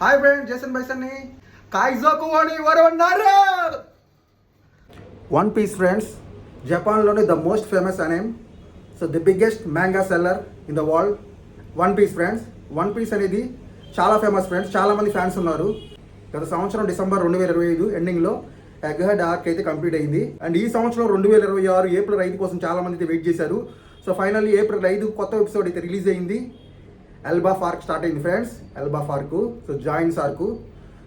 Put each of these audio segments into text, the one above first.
Hi friends, Jason బైసన్ని కాయిజోకువాని వరవన్నారు. వన్ పీస్ ఫ్రెండ్స్, జపాన్లోని the most famous anime. So the biggest manga seller in the world. One piece friends, one piece అనేది చాలా famous friends. చాలామంది fans ఉన్నారు. గత సంవత్సరం డిసెంబర్ 2025 ఎండింగ్లో ఎగ్హెడ్ ఆర్క్ అయితే కంప్లీట్ అయింది. అండ్ ఈ సంవత్సరం 2026 ఏప్రిల్ 5 కోసం చాలామంది అయితే వెయిట్ చేశారు. సో ఫైనల్లీ ఏప్రిల్ 5 కొత్త ఎపిసోడ్ అయితే రిలీజ్ అయింది. ఎల్బాఫ్ ఆర్క్ స్టార్ట్ అయింది friends. Elbaf arc, so joins arc.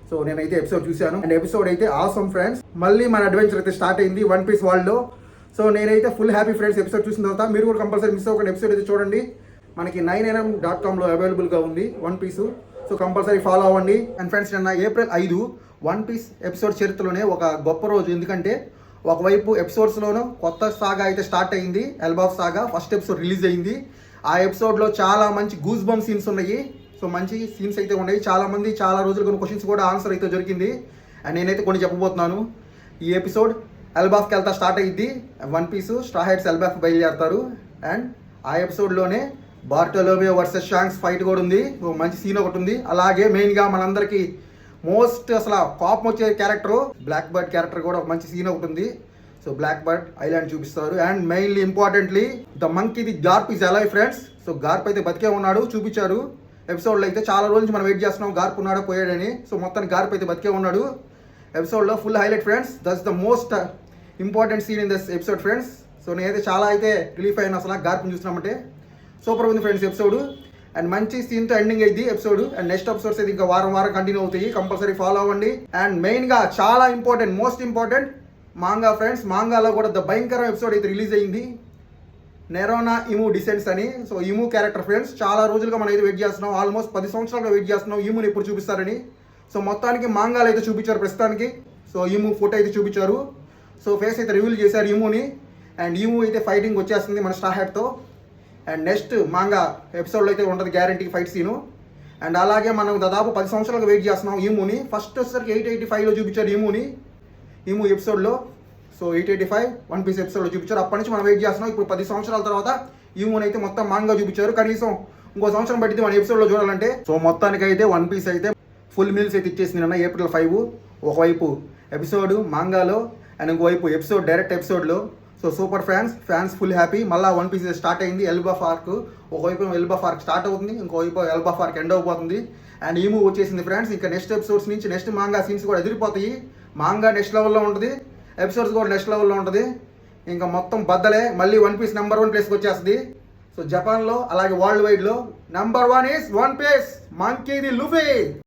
So నేనైతే ఎపిసోడ్ చూశాను అండ్ ఎపిసోడ్ అయితే ఆసమ్ ఫ్రెండ్స్. మళ్ళీ మన అడ్వెంచర్ అయితే స్టార్ట్ అయింది వన్ పీస్ వరల్డ్లో. సో నేనైతే ఫుల్ హ్యాపీ ఫ్రెండ్స్ ఎపిసోడ్ చూసిన తర్వాత. మీరు కూడా కంపల్సరీ మిస్ అవ్వకుండా ఎపిసోడ్ అయితే చూడండి. మనకి 9nm.comలో అవైలబుల్గా ఉంది one piece. So compulsory follow అవ్వండి. అండ్ ఫ్రెండ్స్, నిన్న ఏప్రిల్ 5 వన్ పీస్ ఎపిసోడ్ చరిత్రలోనే ఒక గొప్ప రోజు. ఎందుకంటే ఒకవైపు ఎపిసోడ్స్లోనూ కొత్త సాగా అయితే స్టార్ట్ అయింది. ఎల్బాఫ్ సాగా ఫస్ట్ ఎపిసోడ్ రిలీజ్ అయింది. ఆ ఎపిసోడ్లో చాలా మంచి గూస్ బంప్ సీన్స్ ఉన్నాయి. సో మంచి సీన్స్ అయితే ఉన్నాయి. చాలామంది చాలా రోజులు కొన్ని క్వశ్చన్స్ కూడా ఆన్సర్ అయితే దొరికింది. అండ్ నేనైతే కొన్ని చెప్పబోతున్నాను. ఈ ఎపిసోడ్ ఎల్బాఫ్కి వెళ్తా స్టార్ట్ అయ్యింది. One piece straw hats Elbaf బయలుదేరుతారు. అండ్ ఆ ఎపిసోడ్లోనే బార్టోలోమియో వర్సెస్ షాంక్స్ ఫైట్ కూడా ఉంది. సో మంచి సీన్ ఒకటి ఉంది. అలాగే మెయిన్గా మనందరికీ మోస్ట్ అసలు కోపం వచ్చే క్యారెక్టర్ బ్లాక్ బర్డ్ క్యారెక్టర్ కూడా ఒక మంచి సీన్ ఒకటి ఉంది. సో బ్లాక్ బర్డ్ ఐలాండ్ చూపిస్తారు. And mainly importantly the Monkey D Garp is alive friends. So Garp అయితే బతికే ఉన్నాడు చూపించారు ఎపిసోడ్లో. అయితే చాలా రోజు నుంచి మనం వెయిట్ చేస్తున్నాం గార్ప్ ఉన్నాడో పోయాడని. సో మొత్తానికి గార్ప్ అయితే బతికే ఉన్నాడు ఎపిసోడ్లో. Full highlight friends. That's the most important scene in this episode friends. So నేనైతే చాలా అయితే రిలీఫ్ అయినా అసలు గార్ప్ని చూసినామంటే. సూపర్ ఉంది ఫ్రెండ్స్ ఎపిసోడ్. అండ్ మంచి సీన్తో ఎండింగ్ అయింది ఎపిసోడ్. అండ్ నెక్స్ట్ ఎపిసోడ్స్ అయితే ఇంకా వారం కంటిన్యూ అవుతాయి. కంపల్సరీ ఫాలో అవ్వండి. అండ్ మెయిన్గా చాలా important, most important manga friends. మాంగాలో కూడా ద భయంకర ఎపిసోడ్ అయితే రిలీజ్ అయింది. నెరోనా ఇము డిసెంట్స్ అని. సో ఇము క్యారెక్టర్ ఫ్రెండ్స్ చాలా రోజులుగా మనం అయితే వెయిట్ చేస్తున్నాం. ఆల్మోస్ట్ 10 సంవత్సరాలుగా వెయిట్ చేస్తున్నాం ఇముని ఎప్పుడు చూపిస్తారని. సో మొత్తానికి మాంగాలు అయితే చూపించారు ప్రస్తుతానికి. సో ఇము ఫోటో అయితే చూపించారు. సో ఫేస్ అయితే రివీల్ చేశారు ఇముని. అండ్ ఇము అయితే ఫైటింగ్ వచ్చేస్తుంది మన స్ట్రా హ్యాట్తో. అండ్ నెక్స్ట్ మాంగా ఎపిసోడ్లో అయితే ఉంటుంది గ్యారంటీ ఫైట్ సీను. అండ్ అలాగే మనం దాదాపు 10 సంవత్సరాలుగా వెయిట్ చేస్తున్నాం ఇముని. ఫస్ట్ వచ్చేసరికి 885లో చూపించారు ఇము ఎపిసోడ్లో. సో 885 వన్ పీస్ ఎపిసోడ్లో చూపించారు. అప్పటి నుంచి మనం వెయిట్ చేస్తున్నాం. ఇప్పుడు 10 సంవత్సరాల తర్వాత ఇముని అయితే మొత్తం మాంగా చూపించారు. కనీసం ఇంకో సంవత్సరం పట్టింది మన ఎపిసోడ్లో చూడాలంటే. సో మొత్తానికి అయితే వన్ పీస్ అయితే ఫుల్ మీల్స్ అయితే ఇచ్చేసింది నిన్న ఏప్రిల్ 5. ఒకవైపు ఎపిసోడ్ మాంగాలో అండ్ ఇంకోవైపు ఎపిసోడ్ డైరెక్ట్ ఎపిసోడ్లో. So super fans full happy. మళ్ళీ వన్ పీస్ స్టార్ట్ అయింది ఎల్బాఫ్ ఆర్క్. ఒకవైపు ఎల్బాఫ్ ఆర్క్ స్టార్ట్ అవుతుంది, ఇంకోవైపు ఎల్బాఫ్ ఆర్క్ ఎండ్ అయిపోతుంది. అండ్ ఈ మూవ్ వచ్చేసింది ఫ్రెండ్స్. ఇంకా నెక్స్ట్ ఎపిసోడ్స్ నుంచి నెక్స్ట్ మాంగా సీన్స్ కూడా ఎదిరిపోతాయి. మాంగా నెక్స్ట్ లెవెల్లో ఉంటుంది, ఎపిసోడ్స్ కూడా నెక్స్ట్ లెవెల్లో ఉంటుంది. ఇంకా మొత్తం బద్దలే. మళ్ళీ వన్ పీస్ నెంబర్ 1 ప్లేస్కి వచ్చేస్తుంది. సో జపాన్లో అలాగే వరల్డ్ వైడ్లో number 1 is one piece Monkey D Luffy.